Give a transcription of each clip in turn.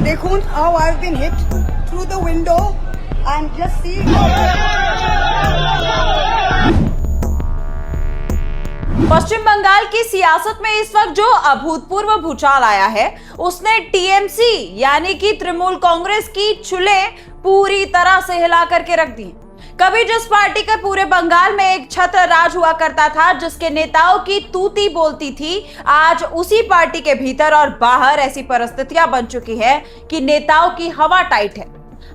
দেখুন how I've been hit through the window and just see. पश्चिम बंगाल की सियासत में इस वक्त जो अभूतपूर्व भूचाल आया है उसने टीएमसी यानी कि तृणमूल कांग्रेस की चूल्हे पूरी तरह से हिला करके रख दी। कभी जिस पार्टी के पूरे बंगाल में एक छत्र राज हुआ करता था, जिसके नेताओं की तूती बोलती थी, आज उसी पार्टी के भीतर और बाहर ऐसी परिस्थितियां बन चुकी है कि नेताओं की हवा टाइट है।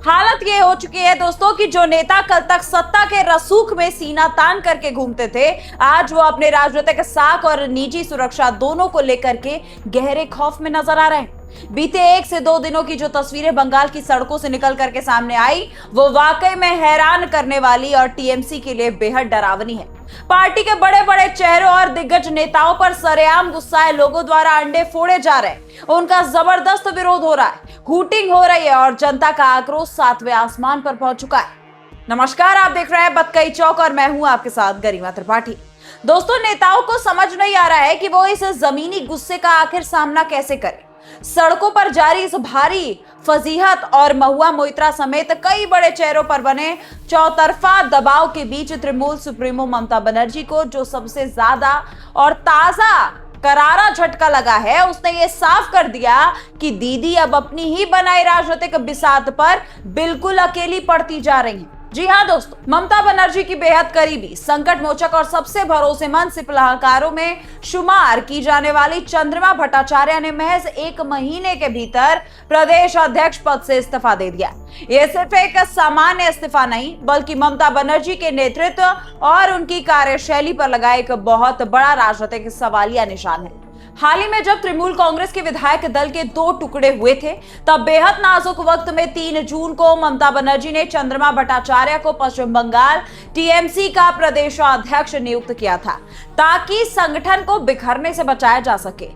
हालत ये हो चुकी है दोस्तों कि जो नेता कल तक सत्ता के रसूख में सीना तान करके घूमते थे, आज वो अपने राजनीतिक साख और निजी सुरक्षा दोनों को लेकर के गहरे खौफ में नजर आ रहे हैं। बीते 1 से 2 दिनों की जो तस्वीरें बंगाल की सड़कों से निकल करके सामने आई, वो वाकई में हैरान करने वाली और टीएमसी के लिए बेहद डरावनी है। पार्टी के बड़े बड़े चेहरों और दिग्गज नेताओं पर सरेआम गुस्साए लोगों द्वारा अंडे फोड़े जा रहे हैं, उनका जबरदस्त विरोध हो रहा है, हूटिंग हो रही है और जनता का आक्रोश 7वें आसमान पर पहुंच चुका है। नमस्कार, आप देख रहे हैं बतकई चौक और मैं हूं आपके साथ गरिमा त्रिपाठी। दोस्तों, नेताओं को समझ नहीं आ रहा है कि वो इस जमीनी गुस्से का आखिर सामना कैसे करें। सड़कों पर जारी इस भारी फजीहत और महुआ मोइत्रा समेत कई बड़े चेहरों पर बने चौतरफा दबाव के बीच तृणमूल सुप्रीमो ममता बनर्जी को जो सबसे ज्यादा और ताजा करारा झटका लगा है, उसने ये साफ कर दिया कि दीदी अब अपनी ही बनाई राजनीतिक बिसात पर बिल्कुल अकेली पड़ती जा रही हैं। जी हां दोस्तों, ममता बनर्जी की बेहद करीबी, संकट मोचक और सबसे भरोसेमंद सलाहकारों में शुमार की जाने वाली चंद्रिमा भट्टाचार्य ने महज 1 महीने के भीतर प्रदेश अध्यक्ष पद से इस्तीफा दे दिया। यह सिर्फ एक सामान्य इस्तीफा नहीं, बल्कि ममता बनर्जी के नेतृत्व और उनकी कार्यशैली पर लगा एक बहुत बड़ा राजनीतिक सवालिया निशान है। हाल ही में जब तृणमूल कांग्रेस के विधायक दल के 2 टुकड़े हुए थे, तब बेहद नाजुक वक्त में 3 जून को ममता बनर्जी ने चंद्रिमा भट्टाचार्य को पश्चिम बंगाल टीएमसी का प्रदेशाध्यक्ष नियुक्त किया था, ताकि संगठन को बिखरने से बचाया जा सके।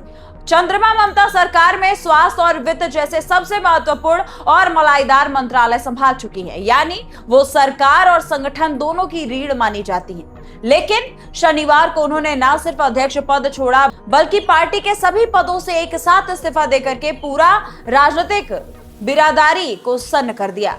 चंद्रिमा ममता सरकार में स्वास्थ्य और वित्त जैसे सबसे महत्वपूर्ण और मलाईदार मंत्रालय संभाल चुकी है, यानी वो सरकार और संगठन दोनों की रीढ़ मानी जाती है। लेकिन शनिवार को उन्होंने न सिर्फ अध्यक्ष पद छोड़ा, बल्कि पार्टी के सभी पदों से एक साथ इस्तीफा देकर के पूरा राजनीतिक बिरादरी को सन्न कर दिया।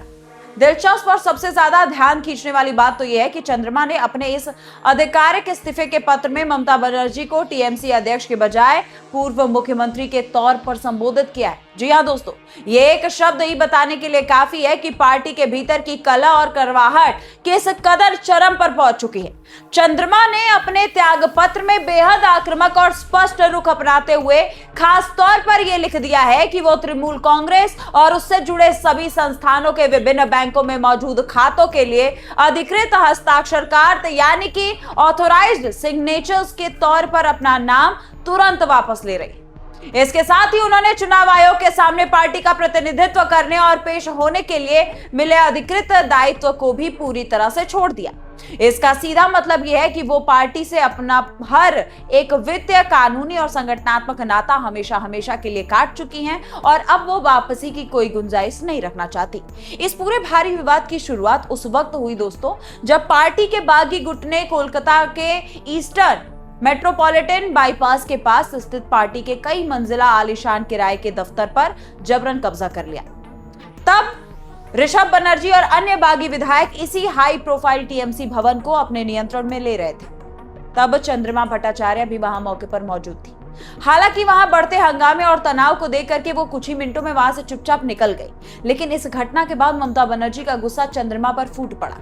दिलचस्प और सबसे ज्यादा ध्यान खींचने वाली बात तो यह है कि चंद्रिमा ने अपने इस आधिकारिक इस्तीफे के पत्र में ममता बनर्जी को टीएमसी अध्यक्ष के बजाय पूर्व मुख्यमंत्री के तौर पर संबोधित किया है। जी हां दोस्तों, ये एक शब्द ही बताने के लिए काफी है कि पार्टी के भीतर की कला और करवाहट किस कदर चरम पर पहुंच चुकी है। चंद्रिमा ने अपने त्याग पत्र में बेहद आक्रामक और स्पष्ट रुख अपनाते हुए खास तौर पर यह लिख दिया है कि वो तृणमूल कांग्रेस और उससे जुड़े सभी संस्थानों के विभिन्न बैंकों में मौजूद खातों के लिए अधिकृत हस्ताक्षरकार यानी कि ऑथोराइज्ड सिग्नेचर्स के तौर पर अपना नाम तुरंत वापस ले रही। इसके साथ ही उन्होंने चुनाव आयोग के सामने पार्टी का प्रतिनिधित्व करने और पेश होने के लिए मिले अधिकृत दायित्व को भी पूरी तरह से छोड़ दिया। इसका सीधा मतलब यह है कि वो पार्टी से अपना हर एक वित्तीय, कानूनी और संगठनात्मक नाता हमेशा हमेशा के लिए काट चुकी हैं और अब वो वापसी की कोई गुंजाइश नहीं रखना चाहती। इस पूरे भारी विवाद की शुरुआत उस वक्त हुई दोस्तों, जब पार्टी के बागी गुट ने कोलकाता के ईस्टर्न मेट्रोपॉलिटन बाईपास के पास स्थित पार्टी के कई मंजिला आलीशान किराए के दफ्तर पर जबरन कब्जा कर लिया। तब ऋषभ बनर्जी और अन्य बागी विधायक इसी हाई प्रोफाइल टीएमसी भवन को अपने नियंत्रण में ले रहे थे। तब चंद्रिमा भट्टाचार्य भी वहां मौके पर मौजूद थी। हालांकि वहां बढ़ते हंगामे और तनाव को देख करके वो कुछ ही मिनटों में वहां से चुपचाप निकल गई, लेकिन इस घटना के बाद ममता बनर्जी का गुस्सा चंद्रिमा पर फूट पड़ा।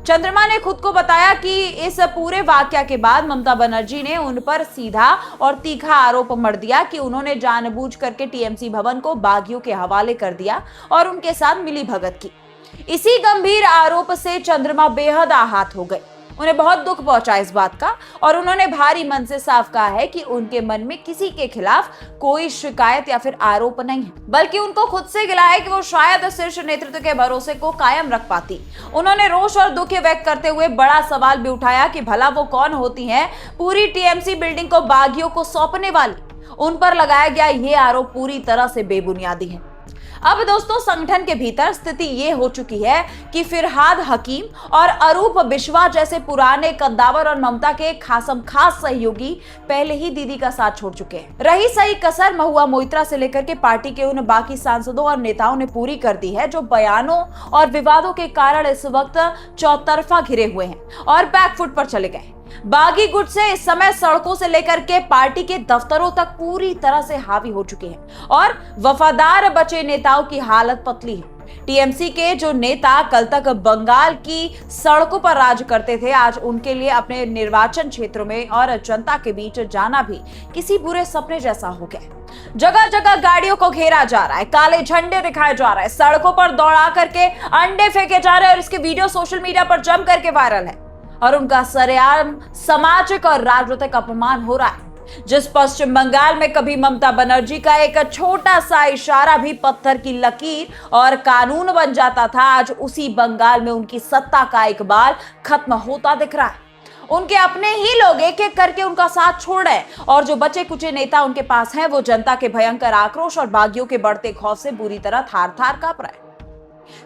चंद्रिमा ने खुद को बताया कि इस पूरे वाकया के बाद ममता बनर्जी ने उन पर सीधा और तीखा आरोप मढ़ दिया कि उन्होंने जानबूझ करके टीएमसी भवन को बागियों के हवाले कर दिया और उनके साथ मिलीभगत की। इसी गंभीर आरोप से चंद्रिमा बेहद आहत हो गए। उन्हें बहुत दुख पहुंचा इस बात का और उन्होंने भारी मन से साफ कहा है कि उनके मन में किसी के खिलाफ कोई शिकायत या फिर आरोप नहीं है, बल्कि उनको खुद से गिला है कि वो शायद शीर्ष नेतृत्व के भरोसे को कायम रख पाती। उन्होंने रोष और दुख व्यक्त करते हुए बड़ा सवाल भी उठाया कि भला वो कौन होती हैं पूरी टीएमसी बिल्डिंग को बागियों को सौंपने वाली। उन पर लगाया गया ये आरोप पूरी तरह से बेबुनियादी है। अब दोस्तों संगठन के भीतर स्थिति ये हो चुकी है कि फिरहाद हकीम और अरूप बिश्वा जैसे पुराने कद्दावर और ममता के खासम खास सहयोगी पहले ही दीदी का साथ छोड़ चुके हैं। रही सही कसर महुआ मोइत्रा से लेकर के पार्टी के उन बाकी सांसदों और नेताओं ने पूरी कर दी है जो बयानों और विवादों के कारण इस वक्त चौतरफा घिरे हुए हैं और बैकफुट पर चले गए। बागी गुट से इस समय सड़कों से लेकर के पार्टी के दफ्तरों तक पूरी तरह से हावी हो चुके हैं और वफादार बचे नेताओं की हालत पतली है। टीएमसी के जो नेता कल तक बंगाल की सड़कों पर राज करते थे, आज उनके लिए अपने निर्वाचन क्षेत्रों में और जनता के बीच जाना भी किसी बुरे सपने जैसा हो गया। जगह जगह गाड़ियों को घेरा जा रहा है, काले झंडे दिखाए जा रहे हैं, सड़कों पर दौड़ा करके अंडे फेंके जा रहे हैं और इसके वीडियो सोशल मीडिया पर जम करके वायरल है और उनका सरेआम सामाजिक और राजनीतिक अपमान हो रहा है। जिस पश्चिम बंगाल में कभी ममता बनर्जी का एक छोटा सा इशारा भी पत्थर की लकीर और कानून बन जाता था, आज उसी बंगाल में उनकी सत्ता का इकबाल खत्म होता दिख रहा है। उनके अपने ही लोग एक एक करके उनका साथ छोड़ रहे हैं और जो बचे कुचे नेता उनके पास हैं वो जनता के भयंकर आक्रोश और बागियों के बढ़ते खौफ से बुरी तरह थार थार कांप रहे हैं।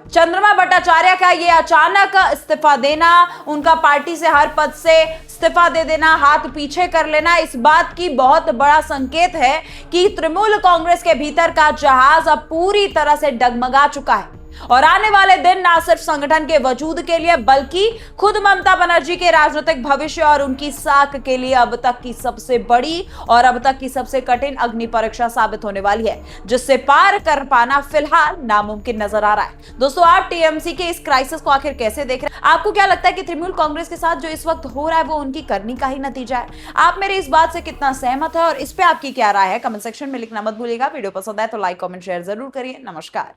चंद्रमा भट्टाचार्य का ये अचानक इस्तीफा देना, उनका पार्टी से हर पद से इस्तीफा दे देना, हाथ पीछे कर लेना, इस बात की बहुत बड़ा संकेत है कि तृणमूल कांग्रेस के भीतर का जहाज अब पूरी तरह से डगमगा चुका है और आने वाले दिन ना सिर्फ संगठन के वजूद के लिए बल्कि खुद ममता बनर्जी के राजनीतिक भविष्य और उनकी साख के लिए अब तक की सबसे बड़ी और अब तक की सबसे कठिन अग्नि परीक्षा साबित होने वाली है, जिससे पार कर पाना फिलहाल नामुमकिन नजर आ रहा है। दोस्तों, आप टीएमसी के इस क्राइसिस को आखिर कैसे देख रहे हैं? आपको क्या लगता है कि तृणमूल कांग्रेस के साथ जो इस वक्त हो रहा है वो उनकी करनी का ही नतीजा है? आप मेरे इस बात से कितना सहमत है और इस पे आपकी क्या राय है? कमेंट सेक्शन में लिखना मत भूलिएगा। वीडियो पसंद आए तो लाइक कमेंट शेयर जरूर करिए। नमस्कार।